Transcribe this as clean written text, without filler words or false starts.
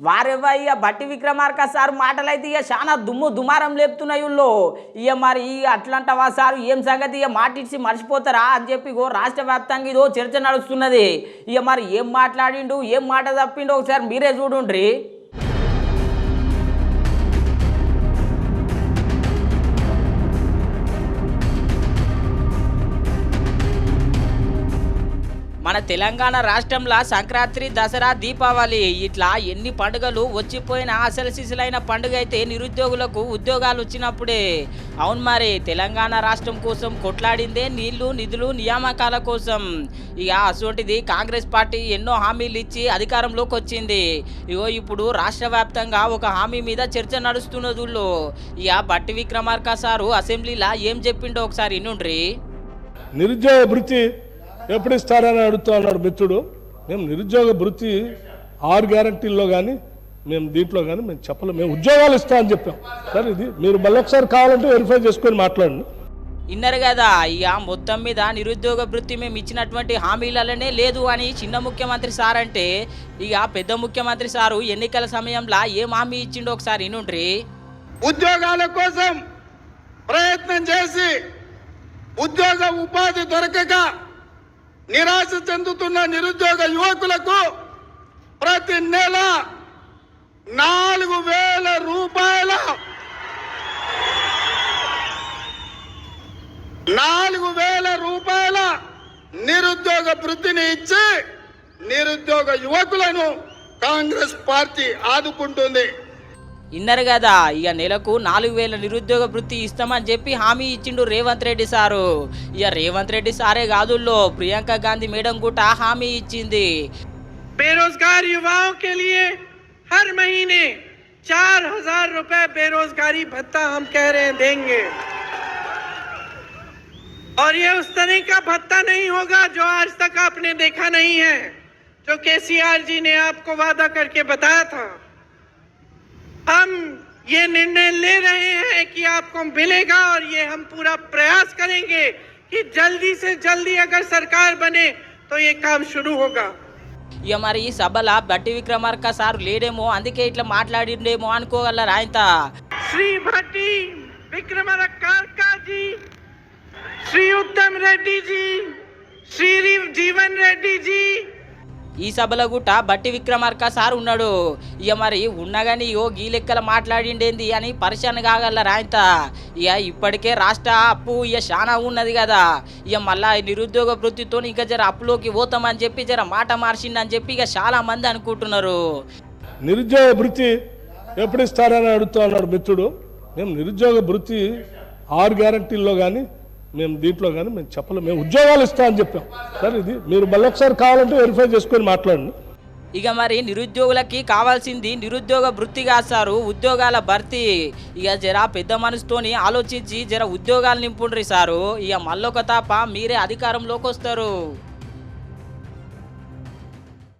వారెవ్వయ్య బట్టి విక్రమార్క సార్ మాటలైతే ఇక చాలా దుమ్ము దుమారం లేపుతున్నాయి ఊళ్ళో. ఇక మరి అట్లంటవా సార్ ఏం సంగతి ఇక మాటిచ్చి మర్చిపోతారా అని చెప్పి రాష్ట్ర వ్యాప్తంగా ఇదో చర్చ నడుస్తున్నది. ఇక మరి ఏం మాట్లాడిండు ఏం మాట తప్పిండో ఒకసారి మీరే చూడుండ్రి. మన తెలంగాణ రాష్ట్రంలో సంక్రాంతి దసరా దీపావళి ఇట్లా ఎన్ని పండుగలు వచ్చిపోయినా అసలు సిసలైన పండుగ అయితే నిరుద్యోగులకు ఉద్యోగాలు వచ్చినప్పుడే. అవును మరి తెలంగాణ రాష్ట్రం కోసం కొట్లాడిందే నీళ్లు నిధులు నియామకాల కోసం. ఇక అసోంటిది కాంగ్రెస్ పార్టీ ఎన్నో హామీలు ఇచ్చి అధికారంలోకి వచ్చింది. ఇప్పుడు రాష్ట్ర వ్యాప్తంగా ఒక హామీ మీద చర్చ నడుస్తున్నదుల్లో ఇక బట్టి విక్రమార్క సారు అసెంబ్లీలో ఏం చెప్పిండో ఒకసారి వినుండ్రి. నిరుద్యోగ భృతి ఎప్పుడు ఇస్తారని అడుగుతూ అన్నాడు మిత్రుడు. మేము నిరుద్యోగ భృతి 6 గ్యారంటీల్లో కానీ మేము దీంట్లో కానీ మేము చెప్పలేము, మేము ఉద్యోగాలు ఇస్తామని చెప్పాం. సరే ఇది మీరు మళ్ళీ ఒకసారి కావాలంటే వెరిఫై చేసుకొని మాట్లాడండి. ఇన్నరు కదా ఇక మొత్తం మీద నిరుద్యోగ భృతి మేము ఇచ్చినటువంటి హామీలనే లేదు అని చిన్న ముఖ్యమంత్రి సార్ అంటే, ఇక పెద్ద ముఖ్యమంత్రి సారు ఎన్నికల సమయంలో ఏం హామీ ఇచ్చిండో ఒకసారి వినుండ్రి. ఉద్యోగాల కోసం ప్రయత్నం చేసి ఉద్యోగ ఉపాధి దొరకక నిరాశ చెందుతున్న నిరుద్యోగ యువకులకు ప్రతి నెల 4,000 రూపాయల 4,000 రూపాయల నిరుద్యోగ భృతిని ఇచ్చి నిరుద్యోగ యువకులను కాంగ్రెస్ పార్టీ ఆదుకుంటుంది. ఇన్నరు కదా ఇక నెలకు 4,000 నిరుద్యోగ వృత్తి ఇస్తామని చెప్పి హామీ ఇచ్చిండు రేవంత్ రెడ్డి సారు. ఇక రేవంత్ రెడ్డి సారే కాదుల్లో ప్రియాంక గాంధీ మేడం కూడా హామీ ఇచ్చింది. बेरोजगार युवाओं के लिए हर महीने 4,000 रुपए बेरोजगारी भत्ता हम कह रहे हैं देंगे। और ये उस तरह का भत्ता नहीं होगा जो आज तक आपने देखा नहीं है, जो केसीआर जी ने आपको वादा करके बताया था। हम ये निर्णय ले रहे हैं कि आपको मिलेगा और ये हम पूरा प्रयास करेंगे कि जल्दी से जल्दी अगर सरकार बने तो ये काम शुरू होगा। ఇక మరి ఈ సభలో బట్టి విక్రమార్క సార్ లేడేమో అందుకే ఇట్లా మాట్లాడిండేమో అనుకోగలరా ఆయన. श्री भट्टी विक्रमार्क जी, श्री उत्तम रेड्डी जी, श्री जीवन रेड्डी जी ఈ సభలో గుట్ట బట్టి విక్రమార్క సార్ ఉన్నాడు. ఇక మరి ఉన్నగాని గీ లెక్కల మాట్లాడిండేంది అని పరిశాన్ కాగలరా ఆయన. ఇక ఇప్పటికే రాష్ట్ర అప్పు ఇక చాలా ఉన్నది కదా, ఇక మళ్ళా నిరుద్యోగ వృత్తితో ఇంకా జర అప్పులోకి పోతామని చెప్పి జర మాట మార్చిండని చెప్పి ఇక చాలా మంది అనుకుంటున్నారు. నిరుద్యోగ భృతి ఎప్పుడు ఇస్తారని అడుగుతూ అన్నాడు మిత్రుడు. మేము నిరుద్యోగ భృతి 6 గ్యారంటీల్లో కానీ మేము దీంట్లో కానీ మేము చెప్పలేము, మేము ఉద్యోగాలు ఇస్తామని చెప్పాం. సరే ఇది మీరు మళ్ళీ ఒకసారి కావాలంటే వెరిఫై చేసుకొని మాట్లాడండి. ఇక మరి నిరుద్యోగులకి కావాల్సింది నిరుద్యోగ వృత్తి కాదు సారు, ఉద్యోగాల భర్తీ. ఇక జర పెద్ద మనసుతోని ఆలోచించి జర ఉద్యోగాలు నింపుండ్రి సారు. ఇక మళ్ళొక తాప మీరే అధికారంలోకి వస్తారు.